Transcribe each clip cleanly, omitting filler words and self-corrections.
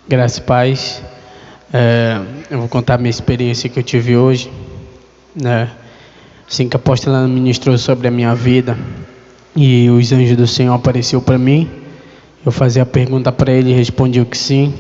Graças e paz. Eu vou contar a minha experiência que eu tive hoje, né? Assim que a apóstola ministrou sobre a minha vida e os anjos do Senhor apareceu para mim, eu fazia a pergunta para ele e respondia que sim.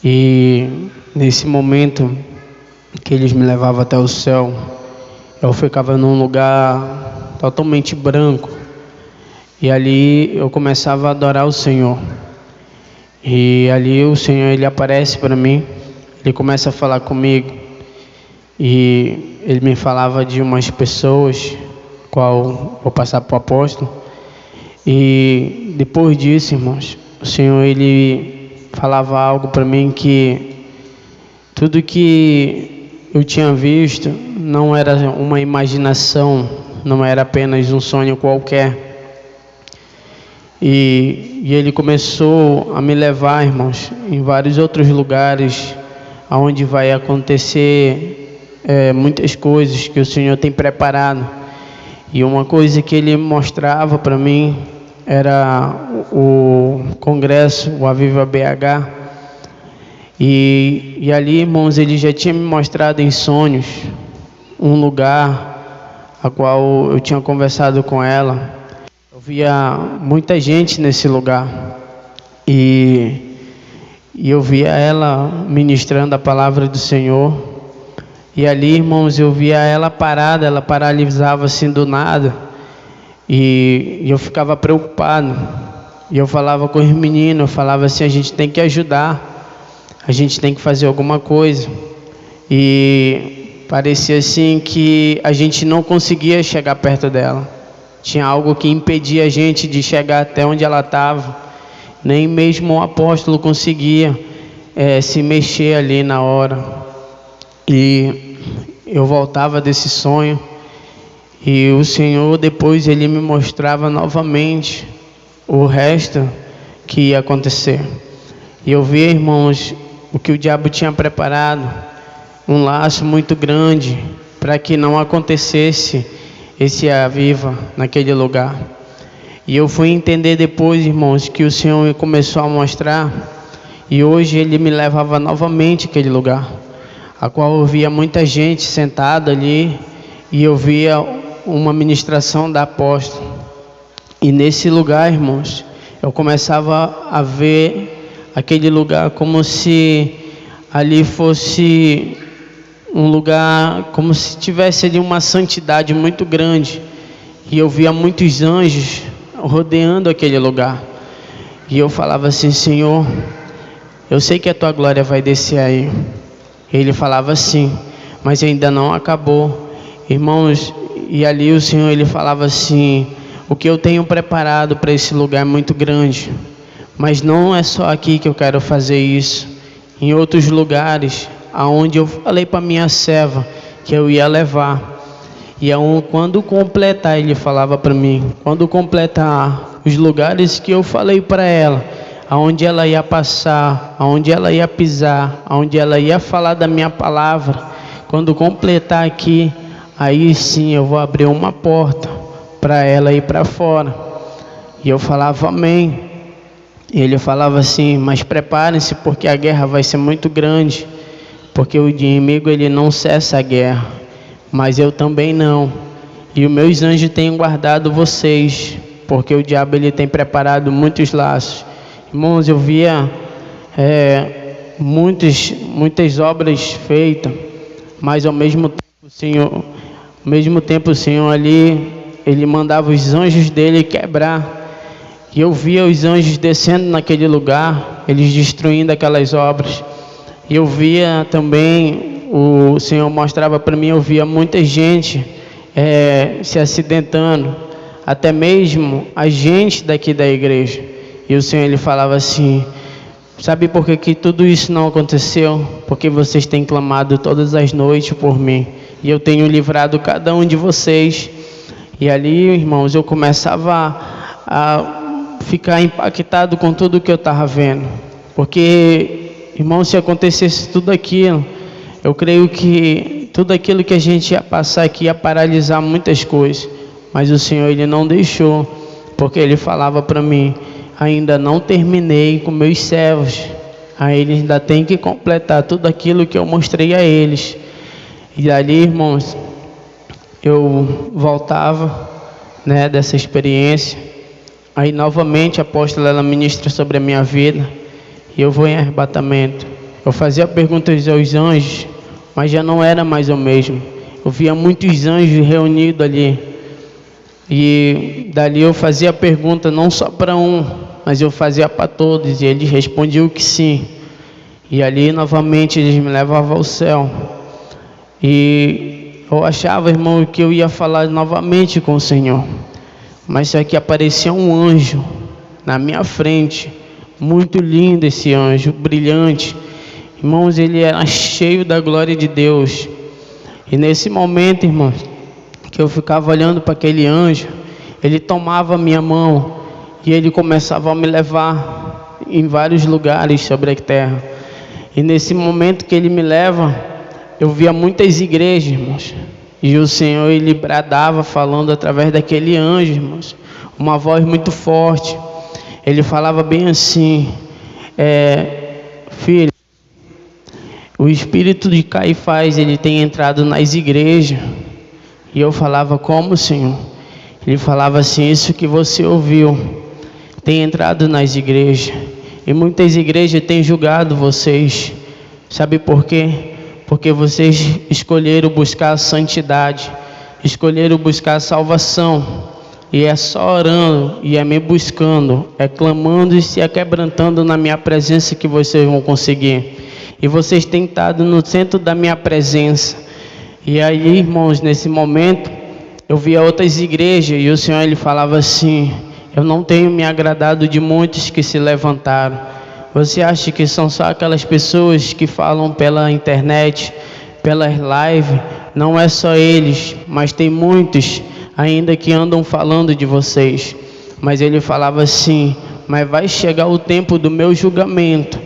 E nesse momento que eles me levavam até o céu, eu ficava num lugar totalmente branco e ali eu começava a adorar o Senhor. E ali o Senhor, ele aparece para mim, ele começa a falar comigo e ele me falava de umas pessoas, qual vou passar para o apóstolo. E depois disso, irmãos, o Senhor, ele falava algo para mim, que tudo que eu tinha visto não era uma imaginação, não era apenas um sonho qualquer. E ele começou a me levar, irmãos, em vários outros lugares, onde vai acontecer muitas coisas que o Senhor tem preparado. E uma coisa que ele mostrava para mim era o congresso, o Aviva BH. E ali, irmãos, ele já tinha me mostrado em sonhos um lugar a qual eu tinha conversado com ela. Eu via muita gente nesse lugar e eu via ela ministrando a palavra do Senhor. E ali, irmãos, eu via ela parada, ela paralisava assim do nada. E eu ficava preocupado. E eu falava com os meninos, eu falava assim: a gente tem que ajudar, a gente tem que fazer alguma coisa. E parecia assim que a gente não conseguia chegar perto dela. Tinha algo que impedia a gente de chegar até onde ela estava. Nem mesmo o apóstolo conseguia se mexer ali na hora. E eu voltava desse sonho e o Senhor depois ele me mostrava novamente o resto que ia acontecer. E eu via, irmãos, o que o diabo tinha preparado, um laço muito grande para que não acontecesse esse aviva naquele lugar. E eu fui entender depois, irmãos, que o Senhor começou a mostrar, e hoje ele me levava novamente àquele lugar, a qual eu via muita gente sentada ali, e eu via uma ministração da apóstola. E nesse lugar, irmãos, eu começava a ver aquele lugar como se ali fosse um lugar, como se tivesse ali uma santidade muito grande. E eu via muitos anjos rodeando aquele lugar. E eu falava assim: Senhor, eu sei que a tua glória vai descer aí. Ele falava assim: mas ainda não acabou, irmãos. E ali o Senhor, ele falava assim: o que eu tenho preparado para esse lugar é muito grande, mas não é só aqui que eu quero fazer isso. Em outros lugares, aonde eu falei para minha serva que eu ia levar. E quando completar, ele falava para mim, quando completar os lugares que eu falei para ela, aonde ela ia passar, aonde ela ia pisar, aonde ela ia falar da minha palavra, quando completar aqui, aí sim eu vou abrir uma porta para ela ir para fora. E eu falava amém. E ele falava assim: mas preparem-se, porque a guerra vai ser muito grande, porque o inimigo ele não cessa a guerra, mas eu também não. E os meus anjos têm guardado vocês, porque o diabo ele tem preparado muitos laços. Irmãos, eu via muitas obras feitas, mas ao mesmo tempo o Senhor ali, ele mandava os anjos dele quebrar. E eu via os anjos descendo naquele lugar, eles destruindo aquelas obras. E eu via também, o Senhor mostrava para mim, eu via muita gente se acidentando, até mesmo a gente daqui da igreja. E o Senhor ele falava assim: sabe por que tudo isso não aconteceu? Porque vocês têm clamado todas as noites por mim, e eu tenho livrado cada um de vocês. E ali, irmãos, eu começava a ficar impactado com tudo que eu estava vendo, porque, irmão, se acontecesse tudo aquilo, eu creio que tudo aquilo que a gente ia passar aqui ia paralisar muitas coisas, mas o Senhor ele não deixou, porque ele falava para mim: ainda não terminei com meus servos, Aí eles ainda têm que completar tudo aquilo que eu mostrei a eles. E ali, irmãos, eu voltava, né, dessa experiência. Aí novamente a apóstola ela ministra sobre a minha vida e eu vou em arrebatamento. Eu fazia perguntas aos anjos, mas já não era mais o mesmo. Eu via muitos anjos reunidos ali. E dali eu fazia pergunta não só para um, mas eu fazia para todos, e eles respondiam que sim. E ali novamente eles me levavam ao céu. E eu achava, irmão, que eu ia falar novamente com o Senhor. Mas só que aparecia um anjo na minha frente, muito lindo esse anjo, brilhante. Irmãos, ele era cheio da glória de Deus. E nesse momento, irmãos, que eu ficava olhando para aquele anjo, ele tomava a minha mão e ele começava a me levar em vários lugares sobre a terra. E nesse momento que ele me leva, eu via muitas igrejas, irmãos. E o Senhor, ele bradava falando através daquele anjo, irmãos. Uma voz muito forte. Ele falava bem assim: filho, o espírito de Caifás, ele tem entrado nas igrejas. E eu falava: como, Senhor? Ele falava assim: isso que você ouviu tem entrado nas igrejas. E muitas igrejas têm julgado vocês. Sabe por quê? Porque vocês escolheram buscar a santidade, escolheram buscar a salvação, e é só orando, e é me buscando, é clamando e se aquebrantando na minha presença que vocês vão conseguir. E vocês têm estado no centro da minha presença. E aí, irmãos, nesse momento, eu via outras igrejas, e o Senhor, ele falava assim: eu não tenho me agradado de muitos que se levantaram. Você acha que são só aquelas pessoas que falam pela internet, pelas lives? Não é só eles, mas tem muitos ainda que andam falando de vocês. Mas ele falava assim: mas vai chegar o tempo do meu julgamento,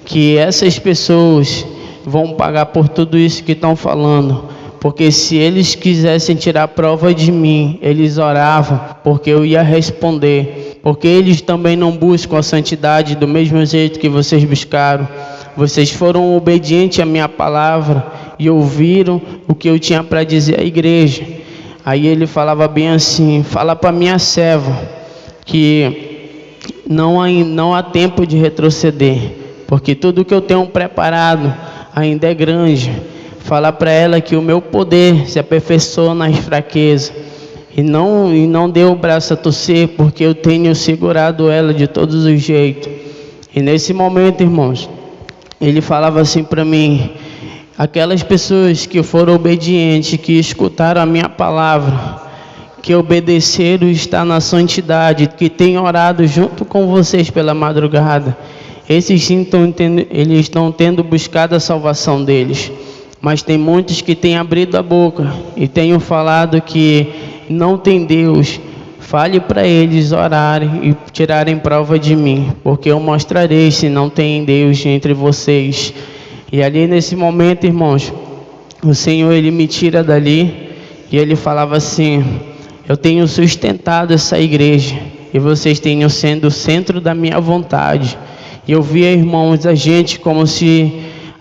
que essas pessoas vão pagar por tudo isso que estão falando. Porque se eles quisessem tirar prova de mim, eles oravam, porque eu ia responder. Porque eles também não buscam a santidade do mesmo jeito que vocês buscaram. Vocês foram obedientes à minha palavra e ouviram o que eu tinha para dizer à igreja. Aí ele falava bem assim: fala para minha serva que não há tempo de retroceder, porque tudo que eu tenho preparado ainda é grande. Falar para ela que o meu poder se aperfeiçoa nas fraquezas. E não dê o braço a torcer, porque eu tenho segurado ela de todos os jeitos. E nesse momento, irmãos, ele falava assim para mim: aquelas pessoas que foram obedientes, que escutaram a minha palavra, que obedeceram e estão na santidade, que têm orado junto com vocês pela madrugada, esses sim eles estão tendo buscado a salvação deles. Mas tem muitos que têm abrido a boca e têm falado que não tem Deus. Fale para eles orarem e tirarem prova de mim, porque eu mostrarei se não tem Deus entre vocês. E ali nesse momento, irmãos, o Senhor, ele me tira dali e ele falava assim: eu tenho sustentado essa igreja e vocês tenham sendo o centro da minha vontade. E eu via, irmãos, a gente como se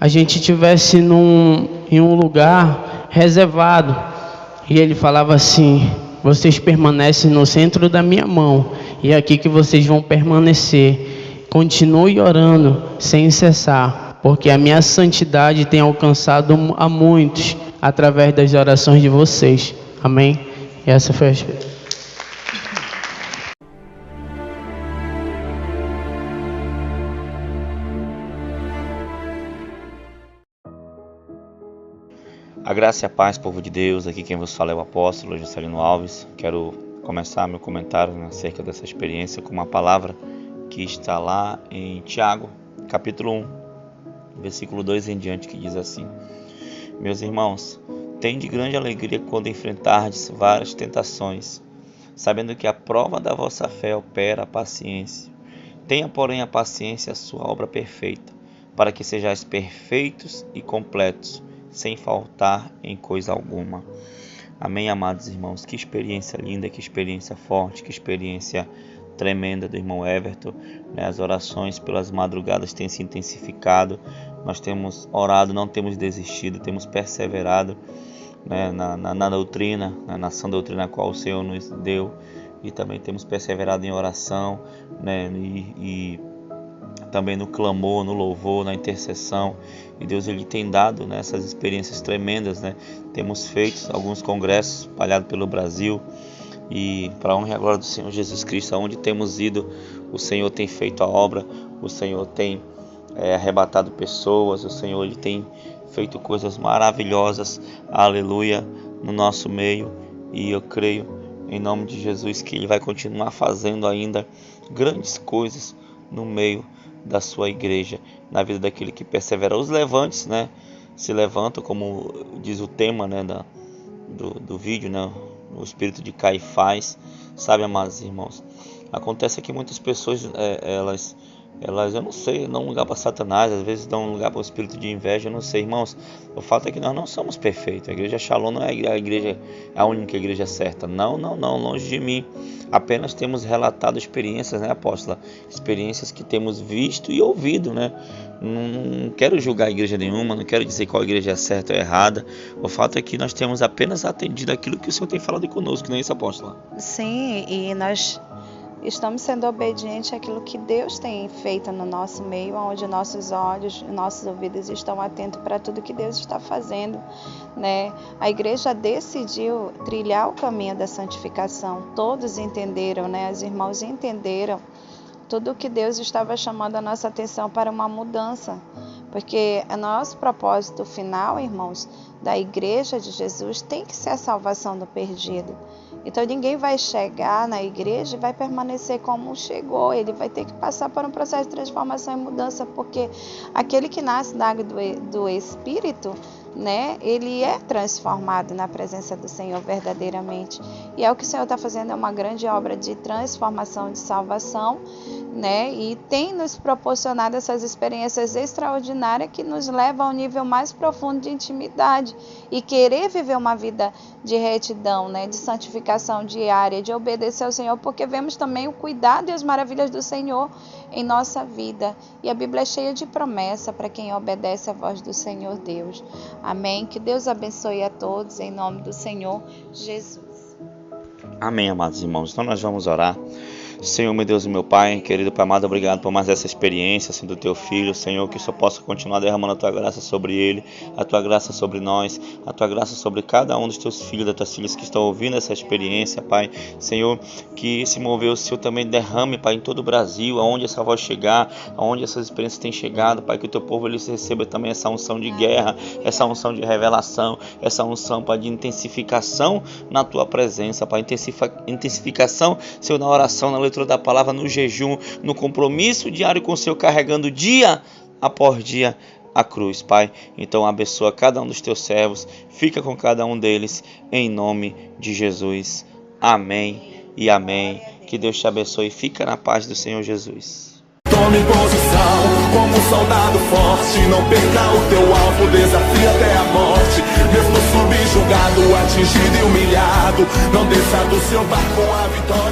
a gente estivesse em um lugar reservado. E ele falava assim: vocês permanecem no centro da minha mão, e é aqui que vocês vão permanecer. Continue orando sem cessar, porque a minha santidade tem alcançado a muitos através das orações de vocês. Amém? E essa foi a respeito. A graça e a paz, povo de Deus. Aqui quem vos fala é o apóstolo Juscelino Alves. Quero começar meu comentário acerca dessa experiência com uma palavra que está lá em Tiago, capítulo 1, versículo 2 em diante, que diz assim: meus irmãos, tende grande alegria quando enfrentardes várias tentações, sabendo que a prova da vossa fé opera a paciência. Tenha, porém, a paciência a sua obra perfeita, para que sejais perfeitos e completos, sem faltar em coisa alguma. Amém, amados irmãos? Que experiência linda, que experiência forte, que experiência tremenda do irmão Everton, né? As orações pelas madrugadas têm se intensificado. Nós temos orado, não temos desistido, temos perseverado, né? na doutrina, na sã doutrina a qual o Senhor nos deu, e também temos perseverado em oração, né? E também no clamor, no louvor, na intercessão. E Deus ele tem dado, né, essas experiências tremendas, né? Temos feito alguns congressos espalhados pelo Brasil, e para a honra e a glória do Senhor Jesus Cristo, aonde temos ido, o Senhor tem feito a obra, o Senhor tem arrebatado pessoas, o Senhor ele tem feito coisas maravilhosas, aleluia, no nosso meio. E eu creio em nome de Jesus que Ele vai continuar fazendo ainda grandes coisas no meio da sua igreja, na vida daquele que persevera. Os levantes, né, se levantam, como diz o tema, né, do vídeo, né, o espírito de Caifás. Sabe, amados irmãos, acontece que muitas pessoas, elas, eu não sei, dão lugar para Satanás, às vezes dão lugar para o espírito de inveja, eu não sei, irmãos. O fato é que nós não somos perfeitos. A igreja Shalom não é a única igreja certa. Não, longe de mim. Apenas temos relatado experiências, né, apóstola? Experiências que temos visto e ouvido, né? Não quero julgar a igreja nenhuma, não quero dizer qual igreja é certa ou errada. O fato é que nós temos apenas atendido aquilo que o Senhor tem falado conosco, não é isso, apóstola? Sim, e nós estamos sendo obedientes àquilo que Deus tem feito no nosso meio, onde nossos olhos, nossos ouvidos estão atentos para tudo que Deus está fazendo, né? A igreja decidiu trilhar o caminho da santificação. Todos entenderam, né? Os irmãos entenderam tudo que Deus estava chamando a nossa atenção para uma mudança. Porque o nosso propósito final, irmãos, da igreja de Jesus tem que ser a salvação do perdido. Então ninguém vai chegar na igreja e vai permanecer como chegou. Ele vai ter que passar por um processo de transformação e mudança, porque aquele que nasce da água do Espírito, né, ele é transformado na presença do Senhor verdadeiramente. E é o que o Senhor está fazendo, é uma grande obra de transformação, de salvação, né, e tem nos proporcionado essas experiências extraordinárias que nos levam a um nível mais profundo de intimidade e querer viver uma vida de retidão, né, de santificação diária, de obedecer ao Senhor, porque vemos também o cuidado e as maravilhas do Senhor em nossa vida. E a Bíblia é cheia de promessa para quem obedece à voz do Senhor Deus. Amém. Que Deus abençoe a todos em nome do Senhor Jesus. Amém, amados irmãos. Então nós vamos orar. Senhor, meu Deus e meu Pai, querido Pai amado, obrigado por mais essa experiência, assim, do Teu Filho, Senhor, que o Senhor possa continuar derramando a Tua graça sobre ele, a Tua graça sobre nós, a Tua graça sobre cada um dos Teus filhos, das Tuas filhas que estão ouvindo essa experiência, Pai. Senhor, que esse mover o Senhor também derrame, Pai, em todo o Brasil, aonde essa voz chegar, aonde essas experiências têm chegado, Pai, que o Teu povo ele receba também essa unção de guerra, essa unção de revelação, essa unção, Pai, de intensificação na Tua presença, Pai, intensificação, Senhor, na oração, na leitura da palavra, no jejum, no compromisso diário com o Senhor, carregando dia após dia a cruz, Pai. Então abençoa cada um dos Teus servos, fica com cada um deles, em nome de Jesus. Amém e amém. Que Deus te abençoe e fica na paz do Senhor Jesus. Tome posição como um soldado forte, não perca o teu alvo, desafia até a morte. Mesmo subjugado, atingido e humilhado, não desça do seu barco a vitória.